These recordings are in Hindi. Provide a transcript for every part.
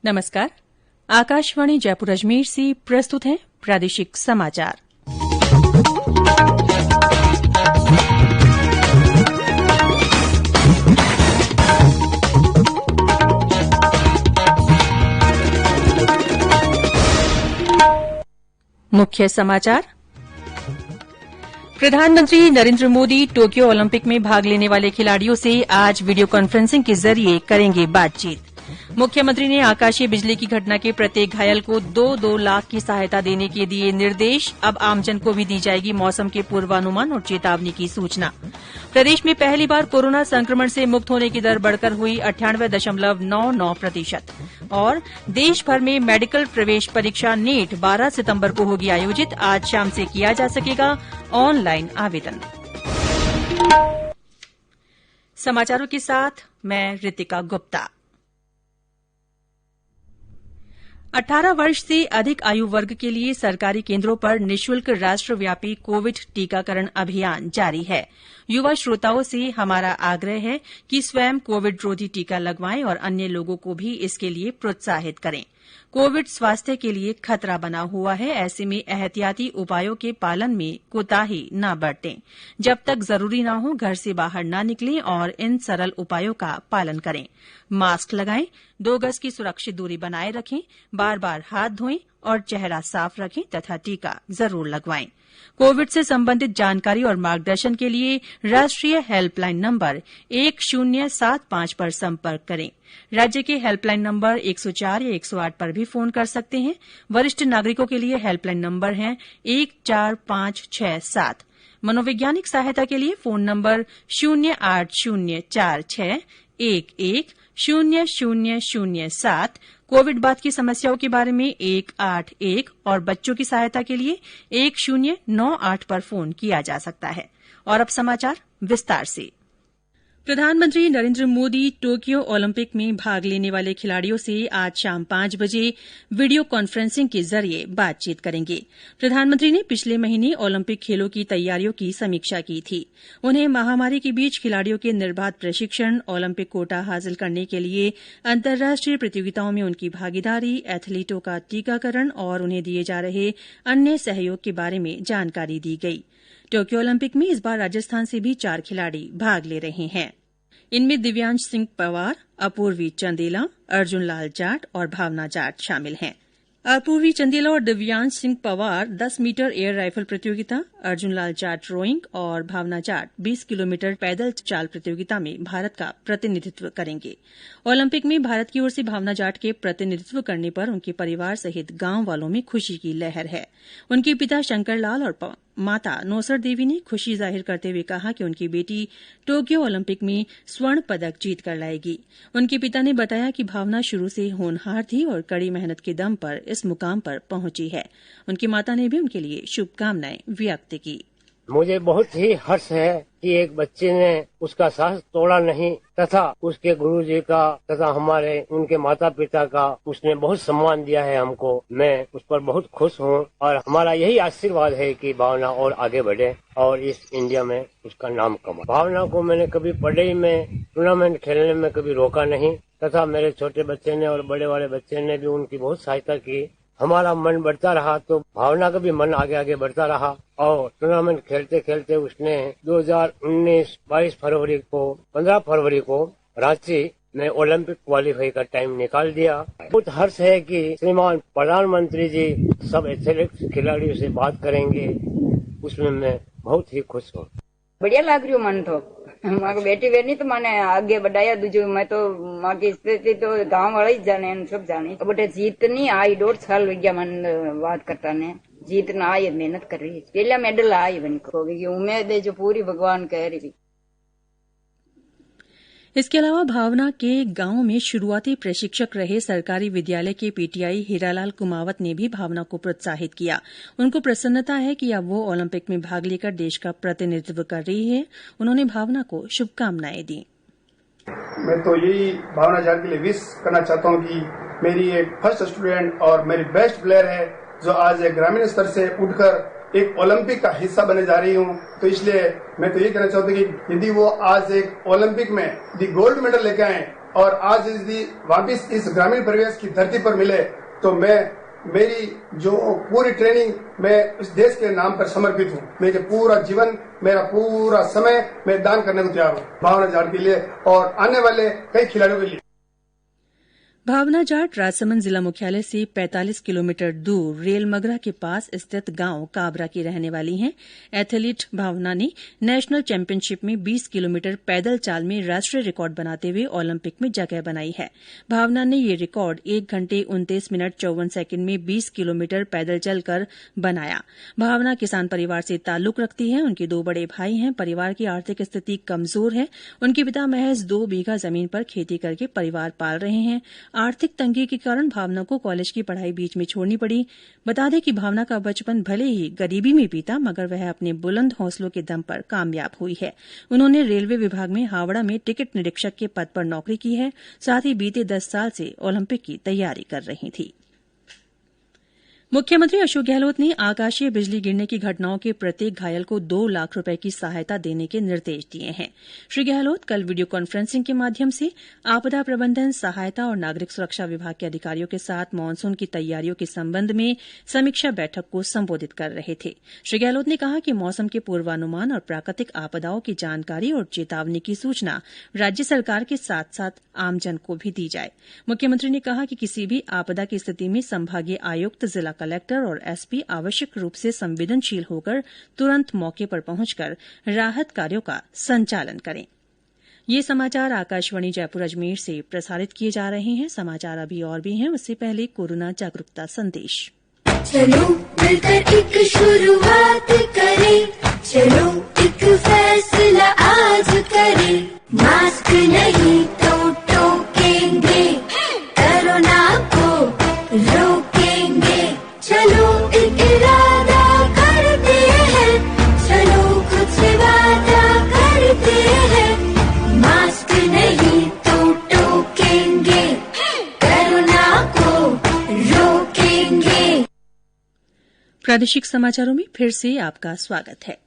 नमस्कार। आकाशवाणी जयपुर अजमेर से प्रस्तुत हैं प्रादेशिक समाचार। मुख्य समाचार। प्रधानमंत्री नरेंद्र मोदी टोक्यो ओलंपिक में भाग लेने वाले खिलाड़ियों से आज वीडियो कॉन्फ्रेंसिंग के जरिए करेंगे बातचीत। मुख्यमंत्री ने आकाशीय बिजली की घटना के प्रत्येक घायल को 2-2 लाख की सहायता देने के दिए निर्देश। अब आमजन को भी दी जाएगी मौसम के पूर्वानुमान और चेतावनी की सूचना। प्रदेश में पहली बार कोरोना संक्रमण से मुक्त होने की दर बढ़कर हुई 98.99%। और देश भर में मेडिकल प्रवेश परीक्षा नीट 12 सितंबर को होगी आयोजित। आज शाम से किया जा सकेगा ऑनलाइन आवेदन। समाचारों के साथ मैं रितिका गुप्ता। 18 वर्ष से अधिक आयु वर्ग के लिए सरकारी केंद्रों पर निःशुल्क राष्ट्रव्यापी कोविड टीकाकरण अभियान जारी है। युवा श्रोताओं से हमारा आग्रह है कि स्वयं कोविड रोधी टीका लगवाएं और अन्य लोगों को भी इसके लिए प्रोत्साहित करें। कोविड स्वास्थ्य के लिए खतरा बना हुआ है, ऐसे में एहतियाती उपायों के पालन में कोताही न बरतें। जब तक जरूरी न हो घर से बाहर न निकलें और इन सरल उपायों का पालन करें। मास्क लगाएं, 2 गज की सुरक्षित दूरी बनाए रखें, बार-बार हाथ धोएं और चेहरा साफ रखें तथा टीका जरूर लगवाएं। कोविड से संबंधित जानकारी और मार्गदर्शन के लिए राष्ट्रीय हेल्पलाइन नंबर 1075 पर संपर्क करें। राज्य के हेल्पलाइन नंबर 104 या 108 पर भी फोन कर सकते हैं। वरिष्ठ नागरिकों के लिए हेल्पलाइन नंबर है 14567। मनोवैज्ञानिक सहायता के लिए फोन नंबर 08046110007। कोविड बाद की समस्याओं के बारे में 181 और बच्चों की सहायता के लिए 1098 पर फोन किया जा सकता है। और अब समाचार विस्तार से। प्रधानमंत्री नरेंद्र मोदी टोक्यो ओलंपिक में भाग लेने वाले खिलाड़ियों से आज शाम 5 बजे वीडियो कॉन्फ्रेंसिंग के जरिए बातचीत करेंगे। प्रधानमंत्री ने पिछले महीने ओलंपिक खेलों की तैयारियों की समीक्षा की थी। उन्हें महामारी के बीच खिलाड़ियों के निर्बाध प्रशिक्षण, ओलंपिक कोटा हासिल करने के लिए अंतर्राष्ट्रीय प्रतियोगिताओं में उनकी भागीदारी, एथलीटों का टीकाकरण और उन्हें दिए जा रहे अन्य सहयोग के बारे में जानकारी दी गई। टोक्यो ओलंपिक में इस बार राजस्थान से भी 4 खिलाड़ी भाग ले रहे हैं। इनमें दिव्यांश सिंह पंवार, अपूर्वी चंदेला, अर्जुन लाल जाट और भावना जाट शामिल हैं। अपूर्वी चंदेला और Divyansh Singh Panwar 10 metre air rifle प्रतियोगिता, अर्जुन लाल जाट रोइंग और भावना जाट 20 किलोमीटर पैदल चाल प्रतियोगिता में भारत का प्रतिनिधित्व करेंगे। ओलंपिक में भारत की ओर से भावना जाट के प्रतिनिधित्व करने पर उनके परिवार सहित गांव वालों में खुशी की लहर है। उनके पिता शंकर लाल और माता नौसर देवी ने खुशी जाहिर करते हुए कहा कि उनकी बेटी टोक्यो ओलंपिक में स्वर्ण पदक जीत कर लाएगी। उनके पिता ने बताया कि भावना शुरू से होनहार थी और कड़ी मेहनत के दम पर इस मुकाम पर पहुंची है। उनकी माता ने भी उनके लिए शुभकामनाएं व्यक्त की। मुझे बहुत ही हर्ष है कि एक बच्चे ने उसका साहस तोड़ा नहीं तथा उसके गुरुजी का तथा हमारे उनके माता पिता का उसने बहुत सम्मान दिया है हमको। मैं उस पर बहुत खुश हूँ और हमारा यही आशीर्वाद है कि भावना और आगे बढ़े और इस इंडिया में उसका नाम कमाए। भावना को मैंने कभी पढ़ाई में टूर्नामेंट खेलने में कभी रोका नहीं तथा मेरे छोटे बच्चे ने और बड़े वाले बच्चे ने भी उनकी बहुत सहायता की। हमारा मन बढ़ता रहा तो भावना का भी मन आगे आगे बढ़ता रहा और टूर्नामेंट खेलते खेलते उसने 2019 22 फरवरी को 15 फरवरी को रांची में ओलंपिक क्वालीफाई का टाइम निकाल दिया। बहुत हर्ष है कि श्रीमान प्रधानमंत्री जी सब एथलेटिक्स खिलाड़ियों से बात करेंगे, उसमें मैं बहुत ही खुश हूँ। बढ़िया लग रही मन तो माँ बेटी बहनी तो मैंने आगे बढ़ाया दूजो। मैं तो माँ की स्थिति तो गांव वाले ही जाने सब जाने। बटे जीत नहीं आई 1.5 साल हो गया मन बात करता ने जीत ना आई, मेहनत कर रही है। पहला मेडल आई बन को उम्मीद है जो पूरी भगवान कह रही। इसके अलावा भावना के गांव में शुरुआती प्रशिक्षक रहे सरकारी विद्यालय के पीटीआई हीरालाल कुमावत ने भी भावना को प्रोत्साहित किया। उनको प्रसन्नता है कि अब वो ओलंपिक में भाग लेकर देश का प्रतिनिधित्व कर रही है। उन्होंने भावना को शुभकामनाएं दी। मैं तो यही भावना जाट के लिए विश करना चाहता हूँ कि मेरी एक फर्स्ट स्टूडेंट और मेरी बेस्ट प्लेयर है जो आज एक ग्रामीण स्तर से उठकर एक ओलंपिक का हिस्सा बनने जा रही हूँ। तो इसलिए मैं तो ये कहना चाहता हूँ कि यदि वो आज एक ओलंपिक में यदि गोल्ड मेडल लेके आए और आज यदि वापिस इस ग्रामीण परिवेश की धरती पर मिले तो मेरी जो पूरी ट्रेनिंग मैं इस देश के नाम पर समर्पित हूँ। मेरे पूरा जीवन, मेरा पूरा समय मैं दान करने को तैयार हूँ भावना जाट के लिए और आने वाले कई खिलाड़ियों के लिए। भावना जाट राजसमंद जिला मुख्यालय से 45 किलोमीटर दूर रेलमगरा के पास स्थित गांव काबरा की रहने वाली हैं। एथलीट भावना ने नेशनल चैंपियनशिप में 20 किलोमीटर पैदल चाल में राष्ट्रीय रिकॉर्ड बनाते हुए ओलंपिक में जगह बनाई है। भावना ने यह रिकॉर्ड 1 घंटे 29 मिनट 54 सेकंड में 20 किलोमीटर पैदल चलकर बनाया। भावना किसान परिवार से ताल्लुक रखती है। उनके 2 बड़े भाई हैं। परिवार की आर्थिक स्थिति कमजोर है। उनके पिता महज 2 बीघा जमीन पर खेती करके परिवार पाल रहे हैं। आर्थिक तंगी के कारण भावना को कॉलेज की पढ़ाई बीच में छोड़नी पड़ी। बता दें कि भावना का बचपन भले ही गरीबी में बीता, मगर वह अपने बुलंद हौसलों के दम पर कामयाब हुई है। उन्होंने रेलवे विभाग में हावड़ा में टिकट निरीक्षक के पद पर नौकरी की है। साथ ही बीते 10 साल से ओलंपिक की तैयारी कर रही थी। मुख्यमंत्री अशोक गहलोत ने आकाशीय बिजली गिरने की घटनाओं के प्रत्येक घायल को 2 लाख रुपए की सहायता देने के निर्देश दिए हैं। श्री गहलोत कल वीडियो कॉन्फ्रेंसिंग के माध्यम से आपदा प्रबंधन, सहायता और नागरिक सुरक्षा विभाग के अधिकारियों के साथ मानसून की तैयारियों के संबंध में समीक्षा बैठक को संबोधित कर रहे थे। श्री गहलोत ने कहा कि मौसम के पूर्वानुमान और प्राकृतिक आपदाओं की जानकारी और चेतावनी की सूचना राज्य सरकार के साथ साथ आमजन को भी दी जाए। मुख्यमंत्री ने कहा कि किसी भी आपदा की स्थिति में संभागीय आयुक्त, जिला कलेक्टर और एसपी आवश्यक रूप से संवेदनशील होकर तुरंत मौके पर पहुंचकर राहत कार्यों का संचालन करें। ये समाचार आकाशवाणी जयपुर अजमेर से प्रसारित किए जा रहे हैं। समाचार अभी और भी हैं, उससे पहले कोरोना जागरूकता संदेश। चलो मिलकर एक शुरुआत करें, चलो एक फैसला आज करें, मास्क नहीं तो टोकेंगे, कोरोना को रोकेंगे, चलो एक इरादा करते हैं, चलो कुछ वादा करते हैं, मास्क नहीं तो टोकेंगे, कोरोना को रोकेंगे। प्रादेशिक समाचारों में फिर से आपका स्वागत है।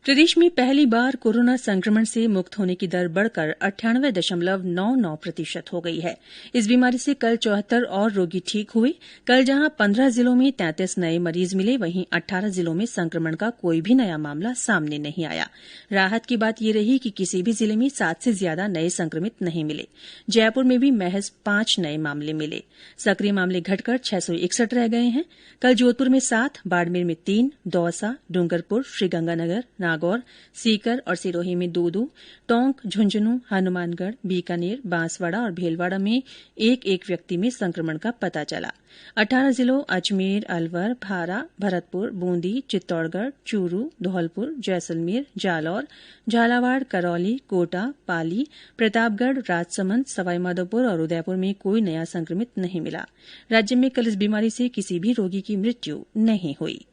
प्रदेश में पहली बार कोरोना संक्रमण से मुक्त होने की दर बढ़कर 98.99% हो गई है। इस बीमारी से कल 74 और रोगी ठीक हुए। कल जहां 15 जिलों में 33 नए मरीज मिले, वहीं 18 जिलों में संक्रमण का कोई भी नया मामला सामने नहीं आया। राहत की बात यह रही कि किसी भी जिले में 7 से ज्यादा नए संक्रमित नहीं मिले। जयपुर में भी महज 5 नए मामले मिले। सक्रिय मामले घटकर 661 रह गए हैं। कल जोधपुर में 7, बाड़मेर में 3, दौसा, डूंगरपुर, श्रीगंगानगर, नागौर, सीकर और सिरोही में 2-2, टोंक, झुंझुनू, हनुमानगढ़, बीकानेर, बांसवाड़ा और भीलवाड़ा में एक व्यक्ति में संक्रमण का पता चला। 18 जिलों अजमेर, अलवर, भारा, भरतपुर, बूंदी, चित्तौड़गढ़, चूरू, धौलपुर, जैसलमेर, जालौर, झालावाड़, करौली, कोटा, पाली, प्रतापगढ़, राजसमंद, सवाईमाधोपुर और उदयपुर में कोई नया संक्रमित नहीं मिला। राज्य में कल इस बीमारी से किसी भी रोगी की मृत्यु नहीं हुई।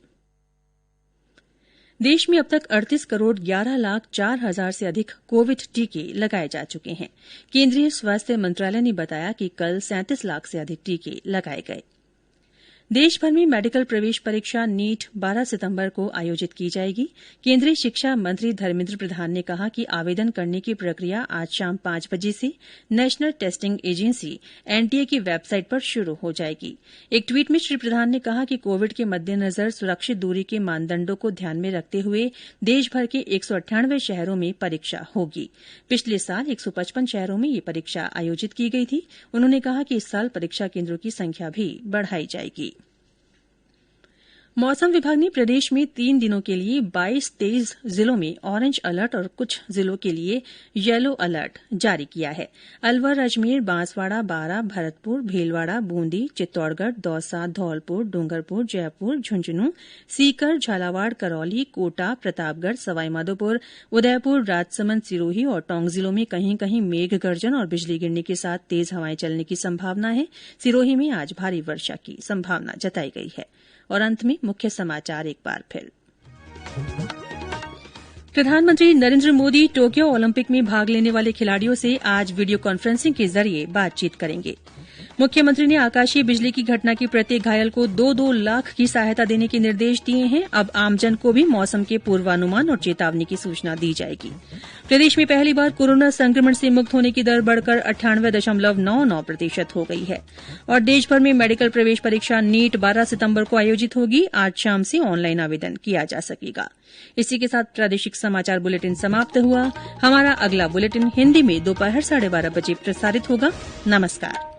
देश में अब तक 38 करोड़ 11 लाख 4 हजार से अधिक कोविड टीके लगाए जा चुके हैं। केंद्रीय स्वास्थ्य मंत्रालय ने बताया कि कल 37 लाख से अधिक टीके लगाए गए। देश भर में मेडिकल प्रवेश परीक्षा नीट 12 सितंबर को आयोजित की जाएगी। केंद्रीय शिक्षा मंत्री धर्मेंद्र प्रधान ने कहा कि आवेदन करने की प्रक्रिया आज शाम 5 बजे से नेशनल टेस्टिंग एजेंसी एनटीए की वेबसाइट पर शुरू हो जाएगी। एक ट्वीट में श्री प्रधान ने कहा कि कोविड के मद्देनजर सुरक्षित दूरी के मानदंडों को ध्यान में रखते हुए देशभर के 198 शहरों में परीक्षा होगी। पिछले साल 155 शहरों में ये परीक्षा आयोजित की गई थी। उन्होंने कहा कि इस साल परीक्षा केंद्रों की संख्या भी बढ़ाई जाएगी। मौसम विभाग ने प्रदेश में 3 दिनों के लिए 22-23 जिलों में ऑरेंज अलर्ट और कुछ जिलों के लिए येलो अलर्ट जारी किया है। अलवर, अजमेर, बांसवाड़ा, बारां, भरतपुर, भीलवाड़ा, बूंदी, चित्तौड़गढ़, दौसा, धौलपुर, डूंगरपुर, जयपुर, झुंझुनू, सीकर, झालावाड़, करौली, कोटा, प्रतापगढ़, सवाईमाधोपुर, उदयपुर, राजसमंद, सिरोही और टोंक जिलों में कहीं कहीं मेघ गर्जन और बिजली गिरने के साथ तेज हवाएं चलने की संभावना है। सिरोही में आज भारी वर्षा की संभावना जताई गई है। और अंत में मुख्य समाचार एक बार फिर। प्रधानमंत्री नरेंद्र मोदी टोक्यो ओलंपिक में भाग लेने वाले खिलाड़ियों से आज वीडियो कॉन्फ्रेंसिंग के जरिए बातचीत करेंगे। मुख्यमंत्री ने आकाशीय बिजली की घटना की प्रत्येक घायल को 2-2 लाख की सहायता देने के निर्देश दिए हैं। अब आमजन को भी मौसम के पूर्वानुमान और चेतावनी की सूचना दी जाएगी। प्रदेश में पहली बार कोरोना संक्रमण से मुक्त होने की दर बढ़कर 98.99% हो गई है। और देशभर में मेडिकल प्रवेश परीक्षा नीट 12 सितंबर को आयोजित होगी। आज शाम से ऑनलाइन आवेदन किया जा सकेगा। इसी के साथ प्रादेशिक समाचार बुलेटिन समाप्त हुआ। हमारा अगला बुलेटिन हिन्दी में दोपहर 12:30 बजे प्रसारित होगा। नमस्कार।